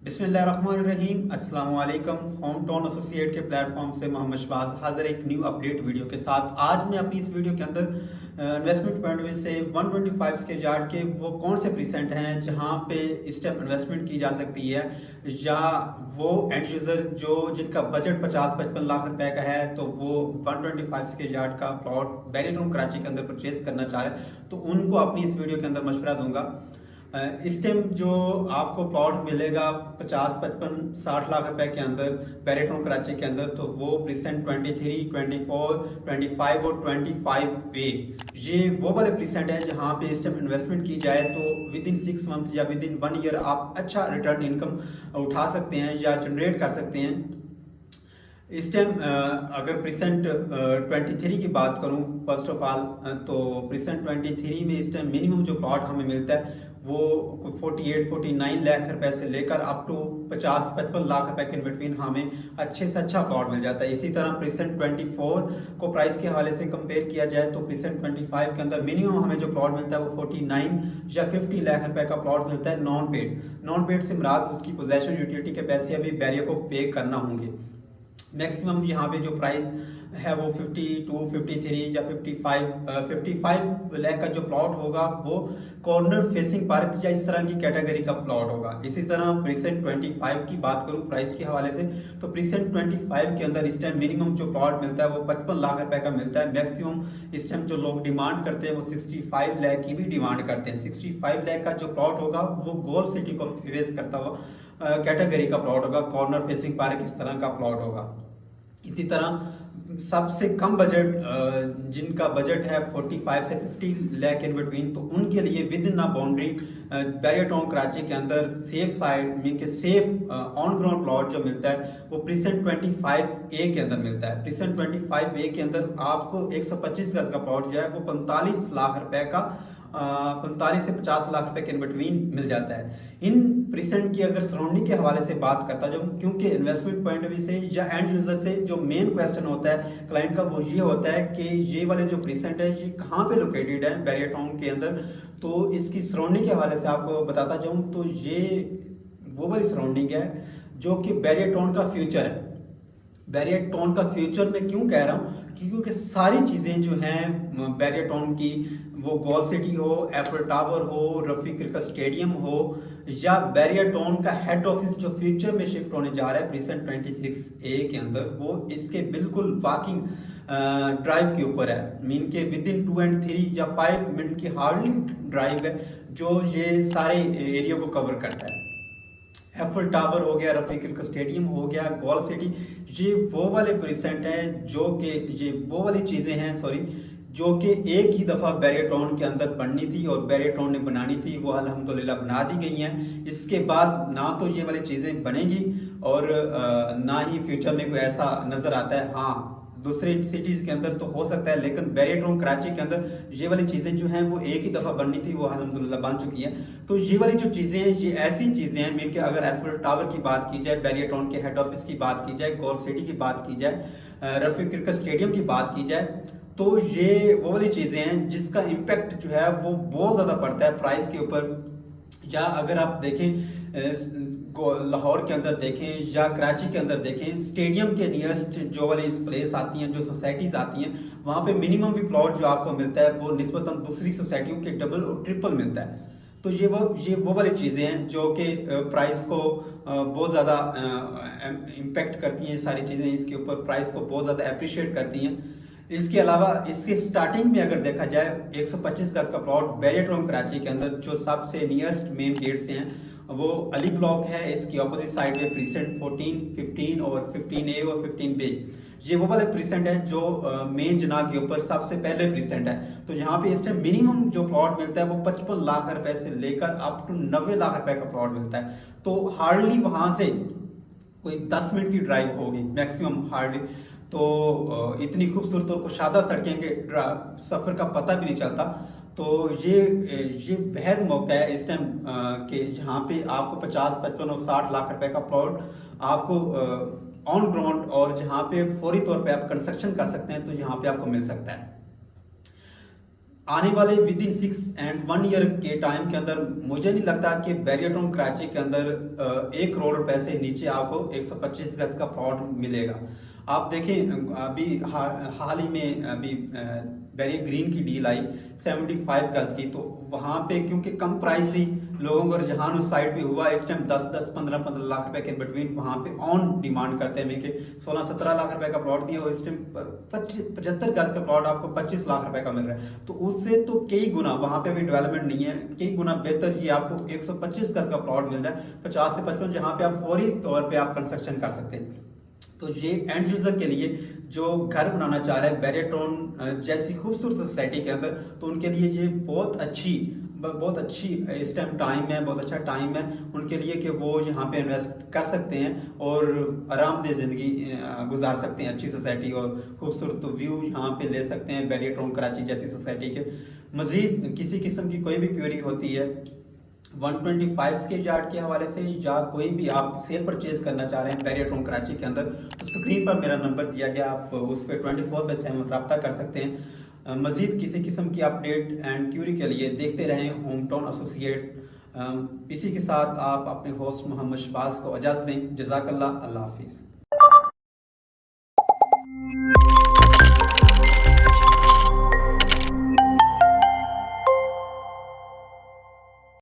बिस्मिल्लाहिर्रहमानिर्रहीम, अस्सलाम वालेकुम। होम टाउन एसोसिएट के प्लेटफॉर्म से मोहम्मद शबाज हाजिर एक न्यू अपडेट वीडियो के साथ। आज मैं अपनी इस वीडियो के अंदर इन्वेस्टमेंट पॉइंट ऑफ व्यू से 125 के यार्ड के वो कौन से परसेंट हैं जहां पे इस टाइम इन्वेस्टमेंट की जा सकती है, या वो एंड यूज़र जो जिनका बजट 50-55 लाख रुपए का है तो वो 125 के यार्ड का प्लॉट बैरियर टाउन कराची के अंदर परचेज करना चाह रहे हैं, तो उनको अपनी इस वीडियो के अंदर मशवरा दूंगा। इस टाइम जो आपको प्लॉट मिलेगा 50-55-60 लाख रुपए के अंदर बैरियर टाउन कराची के अंदर, तो वो परसेंट 23, 24, 25 और 25A ये वो वाले परसेंट है जहाँ पे इस टाइम इन्वेस्टमेंट की जाए तो विद इन 6 मंथ या विद इन 1 ईयर आप अच्छा रिटर्न इनकम उठा सकते हैं या जनरेट कर सकते हैं। इस टाइम अगर परसेंट 23 की बात करूं, फर्स्ट ऑफ ऑल तो परसेंट 23 में इस टाइम मिनिमम जो प्लॉट हमें मिलता है वो 48-49 लाख रुपए से लेकर अप टू 50-55 लाख रुपए के बिटवीन हमें अच्छे से अच्छा प्लॉट मिल जाता है। इसी तरह परसेंट 24 को प्राइस के हवाले से कंपेयर किया जाए तो परसेंट 25 के अंदर मिनिमम हमें जो प्लॉट मिलता है वो 49 या 50 लाख रुपए का प्लॉट मिलता है नॉन पेड से मुराद उसकी पोजेशन यूटिलिटी के पैसे अभी बैरियर को पे करना होंगे। मैक्सिमम यहाँ पे जो प्राइस है वो 52, 53 या 55 लाख का जो प्लॉट होगा वो कॉर्नर फेसिंग पार्क या इस तरह की कैटेगरी का प्लॉट होगा। इसी तरह प्रीसेंट 25 की बात करूं प्राइस के हवाले से तो प्रीसेंट 25 के अंदर इस टाइम मिनिमम जो प्लॉट मिलता है वो 55 लाख रुपए का मिलता है। मैक्सिमम इस टाइम जो लोग डिमांड करते हैं वो 65 लाख की भी डिमांड करते हैं। 65 लाख का जो प्लॉट होगा वो गोल्ड सिटी को फेस करता हुआ कैटेगरी का प्लॉट होगा, कॉर्नर फेसिंग पार्क इस तरह का प्लॉट होगा। इसी तरह सबसे कम बजट जिनका बजट है 45 से 50 लाख इन बिटवीन, तो उनके लिए with in a boundary barrier town Karachi के अंदर सेफ साइड मीन के सेफ ऑन ग्राउंड प्लॉट जो मिलता है वो प्रीसेंट 25A के अंदर मिलता है। प्रीसेंट 25A के अंदर आपको 125 गज का प्लॉट जो है वो 45 लाख रुपए का 45 से 50 लाख रुपए के इन बिटवीन मिल जाता है। इन प्रीसेंट की अगर सराउंडिंग के हवाले से बात करता जाऊं, क्योंकि इन्वेस्टमेंट पॉइंट ऑफ व्यू से या एंड यूजर से जो मेन क्वेश्चन होता है क्लाइंट का वो ये होता है कि ये वाले जो प्रीसेंट है ये कहाँ पे लोकेटेड है बैरियर टाउन के अंदर। तो इसकी सराउंडिंग के हवाले से आपको बताता जाऊं तो ये वो वाली सराउंडिंग है जो कि बैरियर टाउन का फ्यूचर है। बैरियर टाउन का फ्यूचर मैं क्यों कह रहा हूँ, क्योंकि सारी चीज़ें जो हैं बैरियर टाउन की, वो गोल्फ सिटी हो, एफल टावर हो, रफी क्रिकेट स्टेडियम हो, या बैरियर टाउन का हेड ऑफिस जो फ्यूचर में शिफ्ट होने जा रहा है प्रीसेंट 26A के अंदर, वो इसके बिल्कुल वॉकिंग ड्राइव के ऊपर है। मीन के विद इन 2 and 3 या 5 मिनट की हार्डली ड्राइव है जो ये सारे एरिया को कवर करता है। एफल टावर हो गया, रफी क्रिकेट स्टेडियम हो गया, गोल्फ सिटी, ये वो वाले परसेंट हैं जो कि ये वो वाली चीज़ें हैं जो कि एक ही दफ़ा बैरियर टाउन के अंदर बननी थी और बैरियर टाउन ने बनानी थी, वो अल्हम्दुलिल्लाह बना दी गई हैं। इसके बाद ना तो ये वाली चीज़ें बनेंगी और ना ही फ्यूचर में कोई ऐसा नज़र आता है। हाँ, दूसरे सिटीज़ के अंदर तो हो सकता है, लेकिन बैरियर टाउन कराची के अंदर ये वाली चीज़ें जो हैं वो एक ही दफ़ा बननी थी, वो अल्हम्दुलिल्लाह बन चुकी हैं। तो ये वाली जो चीज़ें हैं ये ऐसी चीज़ें हैं मीन के अगर एफल टावर की बात की जाए, बैरियर टाउन के हेड ऑफिस की बात की जाए, गोल्फ सिटी की बात की जाए, रफी क्रिकेट स्टेडियम की बात की जाए, तो ये वो वाली चीज़ें हैं जिसका इम्पेक्ट जो है वो बहुत ज़्यादा पड़ता है प्राइस के ऊपर। या अगर आप देखें लाहौर के अंदर देखें या कराची के अंदर देखें, स्टेडियम के नियरेस्ट जो वाली प्लेस आती हैं, जो सोसाइटीज़ आती हैं, वहाँ पे मिनिमम भी प्लॉट जो आपको मिलता है वो निस्बतन दूसरी सोसाइटियों के डबल और ट्रिपल मिलता है। तो ये वो वाली चीज़ें हैं जो कि प्राइस को बहुत ज़्यादा इम्पेक्ट करती हैं। सारी चीज़ें इसके ऊपर प्राइस को बहुत ज़्यादा अप्रिशिएट करती हैं। इसके अलावा इसके स्टार्टिंग में अगर देखा जाए 125 गज का प्लॉट बैरियर टाउन कराची के अंदर जो सबसे नियरेस्ट मेन गेट से हैं वो अली ब्लॉक है। इसकी अपोजिट साइड में प्रीसेंट 14, 15 और 15A और 15B ये वो वाले प्रीसेंट है जो मेन जना के ऊपर सबसे पहले प्रीसेंट है। तो यहाँ पे इस टाइम मिनिमम जो प्लॉट मिलता है वो 55 लाख रुपए से लेकर अप टू 90 लाख रुपए का प्लॉट मिलता है। तो हार्डली वहां से कोई 10 मिनट की ड्राइव होगी मैक्सिमम हार्डली। तो इतनी खूबसूरत और कुशादा सड़कें के सफ़र का पता भी नहीं चलता। तो ये बेहद मौका है इस टाइम के जहाँ पे आपको 50, 55 और 60 लाख रुपए का प्लॉट आपको ऑन ग्राउंड और जहाँ पे फौरी तौर पे आप कंस्ट्रक्शन कर सकते हैं तो यहाँ पे आपको मिल सकता है। आने वाले विद इन 6 एंड 1 ईयर के टाइम के अंदर मुझे नहीं लगता कि बैरियटॉन कराची के अंदर 1 करोड़ रुपए से नीचे आपको 125 गज का प्लॉट मिलेगा। आप देखें अभी हाल ही में अभी बैरियर ग्रीन की डील आई 75 गज की, तो वहाँ पे क्योंकि कम प्राइस ही लोगों का रुझान उस साइड पे हुआ, इस टाइम 10-10 15-15 लाख रुपए के बिटवीन वहाँ पे ऑन डिमांड करते हैं कि 16-17 लाख रुपए का प्लॉट दिया और इस टाइम 75 गज का प्लॉट आपको 25 लाख रुपए का मिल रहा है। तो उससे तो कई गुना वहाँ पे भी डेवलपमेंट नहीं है, कई गुना बेहतर ये आपको 125 गज का प्लॉट मिल रहा है 50 से 55, जहाँ पे आप फौरी तौर पर आप कंस्ट्रक्शन कर सकते हैं। तो ये एंड यूजर के लिए जो घर बनाना चाह रहे हैं बैरियटॉन जैसी खूबसूरत सोसाइटी के अंदर, तो उनके लिए ये बहुत अच्छी इस टाइम टाइम है, बहुत अच्छा टाइम है उनके लिए कि वो यहाँ पे इन्वेस्ट कर सकते हैं और आरामदेह ज़िंदगी गुजार सकते हैं, अच्छी सोसाइटी और खूबसूरत व्यू यहाँ पे ले सकते हैं बैरियटॉन कराची जैसी सोसाइटी के। मज़ीद किसी किस्म की कोई भी क्वेरी होती है 125 स्क्वायर यार्ड के हवाले से या कोई भी आप सेल परचेज करना चाह रहे हैं बैरियटॉन कराची के अंदर, तो स्क्रीन पर मेरा नंबर दिया गया, आप उस पर 24/7 रब्ता कर सकते हैं। मज़ीद किसी किस्म की अपडेट एंड क्यूरी के लिए देखते रहें होम टाउन एसोसिएट। इसी के साथ आप अपने होस्ट मोहम्मद शहबाज को इजाज़त दें। जज़ाकल्लाह, अल्लाह हाफिज़।